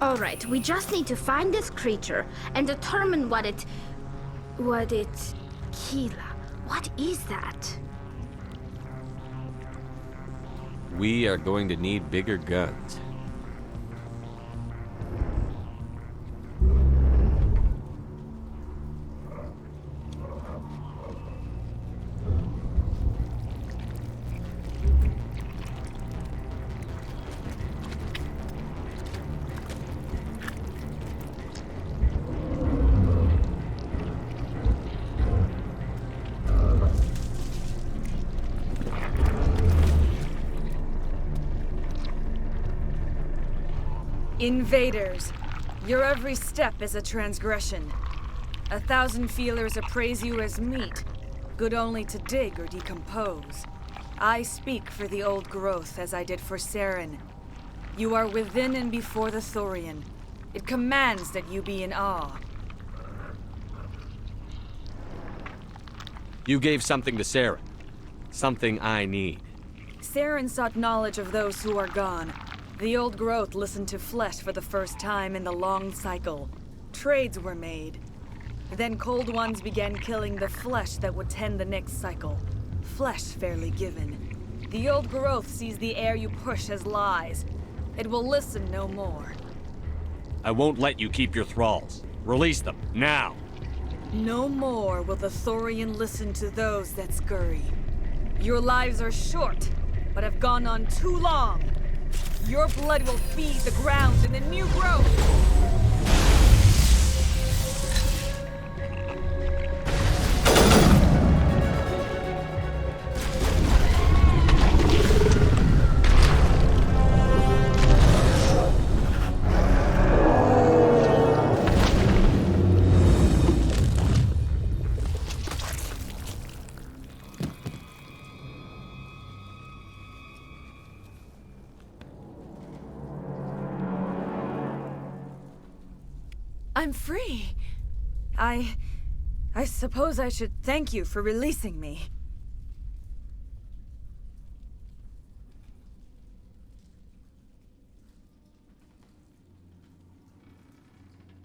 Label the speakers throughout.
Speaker 1: Alright, we just need to find this creature and determine what it... Kill. What is that?
Speaker 2: We are going to need bigger guns.
Speaker 3: Invaders, your every step is a transgression. 1,000 feelers appraise you as meat, good only to dig or decompose. I speak for the old growth as I did for Saren. You are within and before the Thorian. It commands that you be in awe.
Speaker 2: You gave something to Saren. Something I need.
Speaker 3: Saren sought knowledge of those who are gone. The old growth listened to flesh for the first time in the long cycle. Trades were made. Then cold ones began killing the flesh that would tend the next cycle. Flesh fairly given. The old growth sees the air you push as lies. It will listen no more.
Speaker 2: I won't let you keep your thralls. Release them, now!
Speaker 3: No more will the Thorian listen to those that scurry. Your lives are short, but have gone on too long. Your blood will feed the ground in the new growth! I'm free. I suppose I should thank you for releasing me.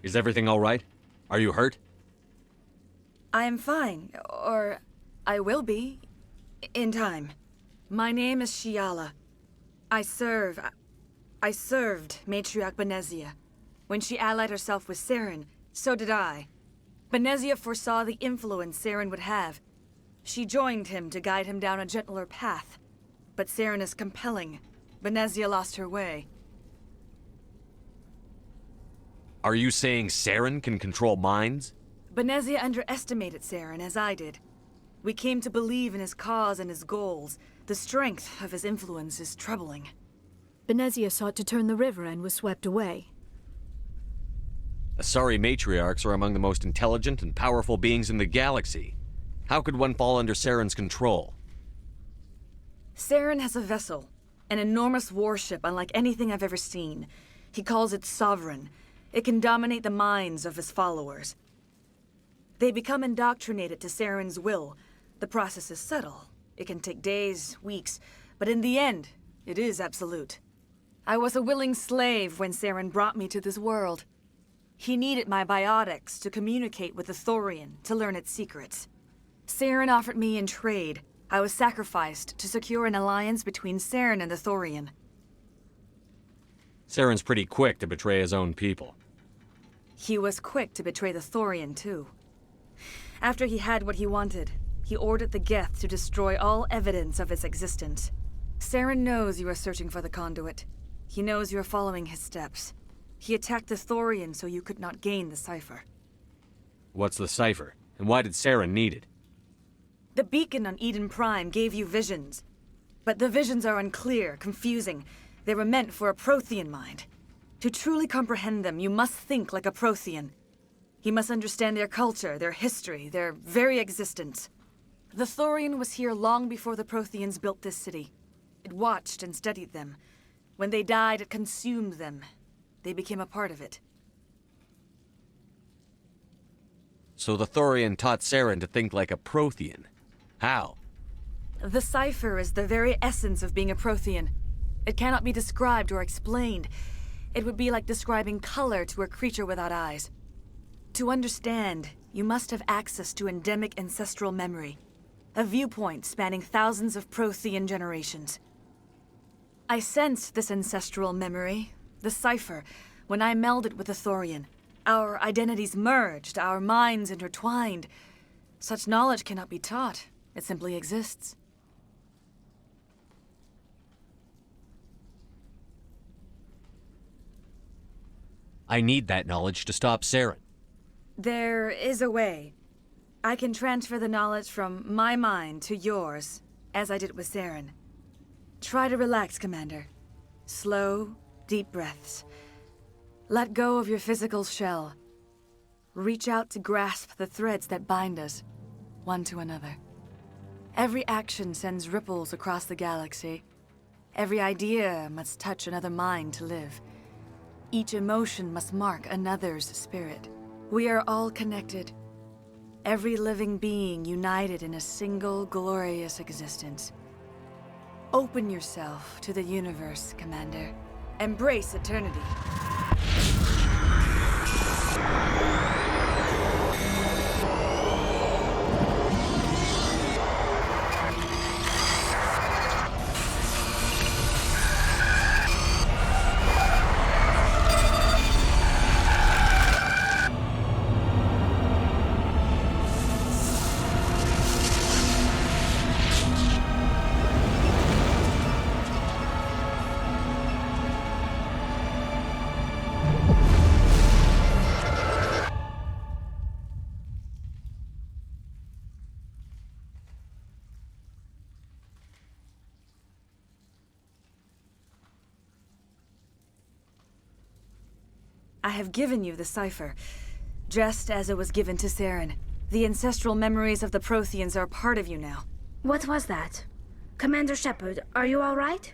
Speaker 2: Is everything all right? Are you hurt?
Speaker 3: I am fine, or I will be, in time. My name is Shiala. I served Matriarch Benezia. When she allied herself with Saren, so did I. Benezia foresaw the influence Saren would have. She joined him to guide him down a gentler path. But Saren is compelling. Benezia lost her way.
Speaker 2: Are you saying Saren can control minds?
Speaker 3: Benezia underestimated Saren, as I did. We came to believe in his cause and his goals. The strength of his influence is troubling.
Speaker 4: Benezia sought to turn the river and was swept away.
Speaker 2: Asari matriarchs are among the most intelligent and powerful beings in the galaxy. How could one fall under Saren's control?
Speaker 3: Saren has a vessel, an enormous warship unlike anything I've ever seen. He calls it Sovereign. It can dominate the minds of his followers. They become indoctrinated to Saren's will. The process is subtle. It can take days, weeks, but in the end, it is absolute. I was a willing slave when Saren brought me to this world. He needed my biotics to communicate with the Thorian, to learn its secrets. Saren offered me in trade. I was sacrificed to secure an alliance between Saren and the Thorian.
Speaker 2: Saren's pretty quick to betray his own people.
Speaker 3: He was quick to betray the Thorian, too. After he had what he wanted, he ordered the Geth to destroy all evidence of its existence. Saren knows you are searching for the conduit. He knows you are following his steps. He attacked the Thorian so you could not gain the cipher.
Speaker 2: What's the cipher? And why did Saren need it?
Speaker 3: The beacon on Eden Prime gave you visions. But the visions are unclear, confusing. They were meant for a Prothean mind. To truly comprehend them, you must think like a Prothean. You must understand their culture, their history, their very existence. The Thorian was here long before the Protheans built this city. It watched and studied them. When they died, it consumed them. They became a part of it.
Speaker 2: So the Thorian taught Saren to think like a Prothean. How?
Speaker 3: The cipher is the very essence of being a Prothean. It cannot be described or explained. It would be like describing color to a creature without eyes. To understand, you must have access to endemic ancestral memory, a viewpoint spanning thousands of Prothean generations. I sensed this ancestral memory, the cipher, when I melded with the Thorian. Our identities merged, our minds intertwined. Such knowledge cannot be taught. It simply exists.
Speaker 2: I need that knowledge to stop Saren.
Speaker 3: There is a way. I can transfer the knowledge from my mind to yours, as I did with Saren. Try to relax, Commander. Slow, deep breaths. Let go of your physical shell. Reach out to grasp the threads that bind us, one to another. Every action sends ripples across the galaxy. Every idea must touch another mind to live. Each emotion must mark another's spirit. We are all connected. Every living being united in a single glorious existence. Open yourself to the universe, Commander. Embrace eternity. I have given you the cipher, just as it was given to Saren. The ancestral memories of the Protheans are part of you now.
Speaker 1: What was that? Commander Shepard, are you all right?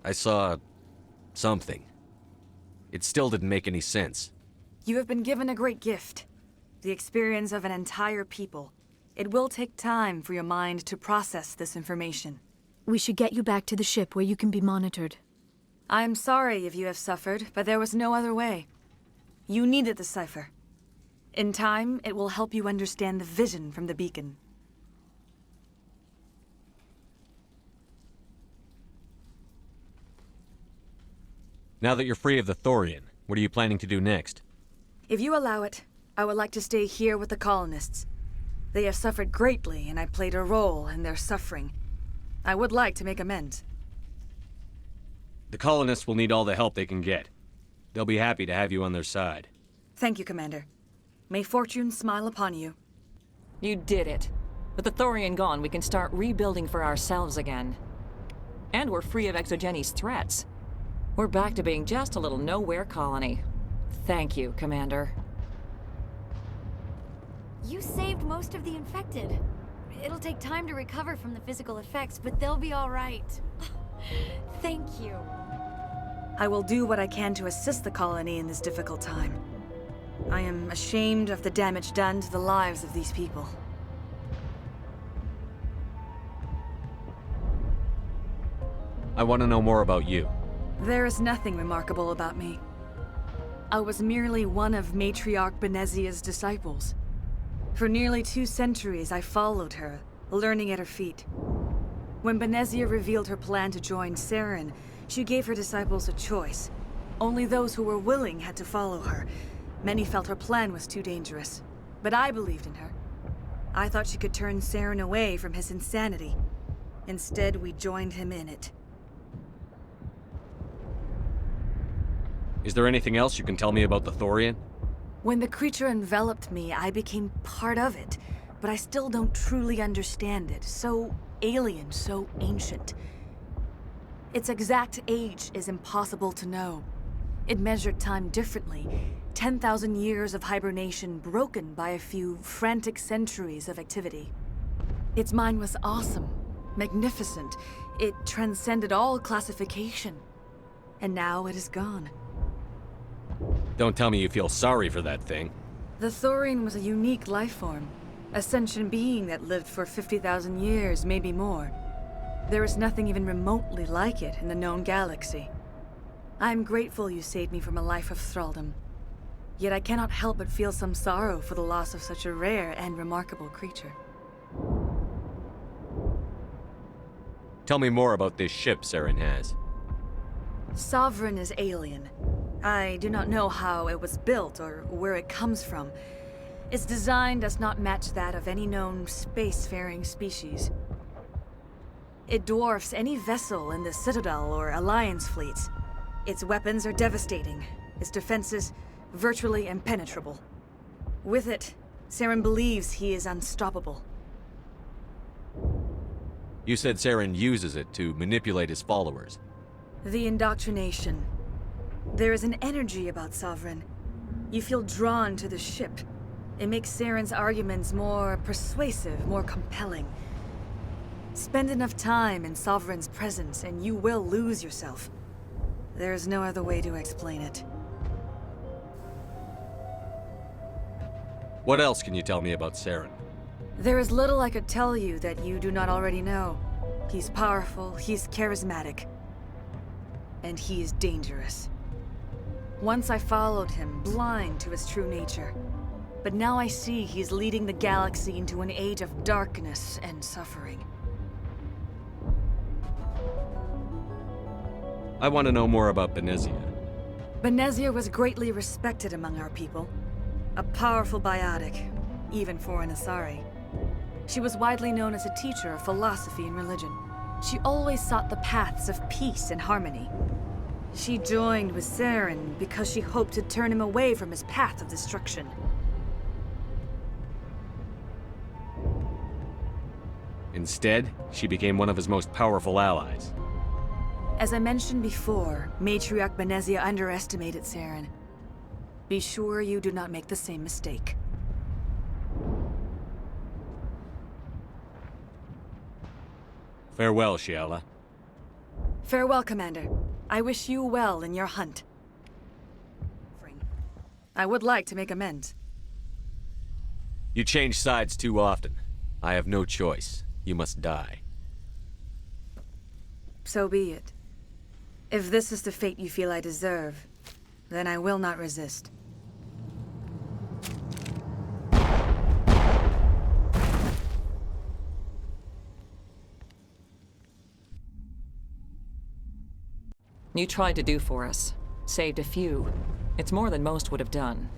Speaker 2: I saw something. It still didn't make any sense.
Speaker 3: You have been given a great gift. The experience of an entire people. It will take time for your mind to process this information.
Speaker 4: We should get you back to the ship where you can be monitored.
Speaker 3: I'm sorry if you have suffered, but there was no other way. You needed the cipher. In time, it will help you understand the vision from the beacon.
Speaker 2: Now that you're free of the Thorian, what are you planning to do next?
Speaker 3: If you allow it, I would like to stay here with the colonists. They have suffered greatly, and I played a role in their suffering. I would like to make amends.
Speaker 2: The colonists will need all the help they can get. They'll be happy to have you on their side.
Speaker 3: Thank you, Commander. May fortune smile upon you.
Speaker 5: You did it. With the Thorian gone, we can start rebuilding for ourselves again. And we're free of Exogenes' threats. We're back to being just a little nowhere colony. Thank you, Commander.
Speaker 6: You saved most of the infected. It'll take time to recover from the physical effects, but they'll be all right. Thank you.
Speaker 3: I will do what I can to assist the colony in this difficult time. I am ashamed of the damage done to the lives of these people.
Speaker 2: I want to know more about you.
Speaker 3: There is nothing remarkable about me. I was merely one of Matriarch Benezia's disciples. For nearly 2 centuries, I followed her, learning at her feet. When Benezia revealed her plan to join Saren, she gave her disciples a choice. Only those who were willing had to follow her. Many felt her plan was too dangerous, but I believed in her. I thought she could turn Saren away from his insanity. Instead, we joined him in it.
Speaker 2: Is there anything else you can tell me about the Thorian?
Speaker 3: When the creature enveloped me, I became part of it, but I still don't truly understand it. So alien, so ancient. Its exact age is impossible to know. It measured time differently. 10,000 years of hibernation broken by a few frantic centuries of activity. Its mind was awesome, magnificent. It transcended all classification. And now it is gone.
Speaker 2: Don't tell me you feel sorry for that thing.
Speaker 3: The Thorian was a unique life form. A sentient being that lived for 50,000 years, maybe more. There is nothing even remotely like it in the known galaxy. I'm grateful you saved me from a life of thraldom. Yet I cannot help but feel some sorrow for the loss of such a rare and remarkable creature.
Speaker 2: Tell me more about this ship Saren has.
Speaker 3: Sovereign is alien. I do not know how it was built or where it comes from. Its design does not match that of any known spacefaring species. It dwarfs any vessel in the Citadel or Alliance fleets. Its weapons are devastating, its defenses virtually impenetrable. With it, Saren believes he is unstoppable.
Speaker 2: You said Saren uses it to manipulate his followers.
Speaker 3: The indoctrination. There is an energy about Sovereign. You feel drawn to the ship. It makes Saren's arguments more persuasive, more compelling. Spend enough time in Sovereign's presence and you will lose yourself. There's no other way to explain it.
Speaker 2: What else can you tell me about Saren?
Speaker 3: There is little I could tell you that you do not already know. He's powerful, he's charismatic, and he is dangerous. Once I followed him, blind to his true nature. But now I see he's leading the galaxy into an age of darkness and suffering.
Speaker 2: I want to know more about Benezia.
Speaker 3: Benezia was greatly respected among our people. A powerful biotic, even for an Asari. She was widely known as a teacher of philosophy and religion. She always sought the paths of peace and harmony. She joined with Saren because she hoped to turn him away from his path of destruction.
Speaker 2: Instead, she became one of his most powerful allies.
Speaker 3: As I mentioned before, Matriarch Benezia underestimated Saren. Be sure you do not make the same mistake.
Speaker 2: Farewell, Shiala.
Speaker 3: Farewell, Commander. I wish you well in your hunt. I would like to make amends.
Speaker 2: You change sides too often. I have no choice. You must die.
Speaker 3: So be it. If this is the fate you feel I deserve, then I will not resist.
Speaker 5: You tried to do for us. Saved a few. It's more than most would have done.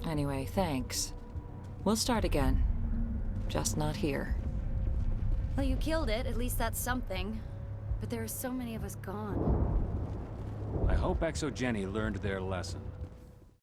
Speaker 5: Anyway, thanks. We'll start again. Just not here.
Speaker 6: Well, you killed it. At least that's something. But there are so many of us gone.
Speaker 7: I hope Exogeny learned their lesson.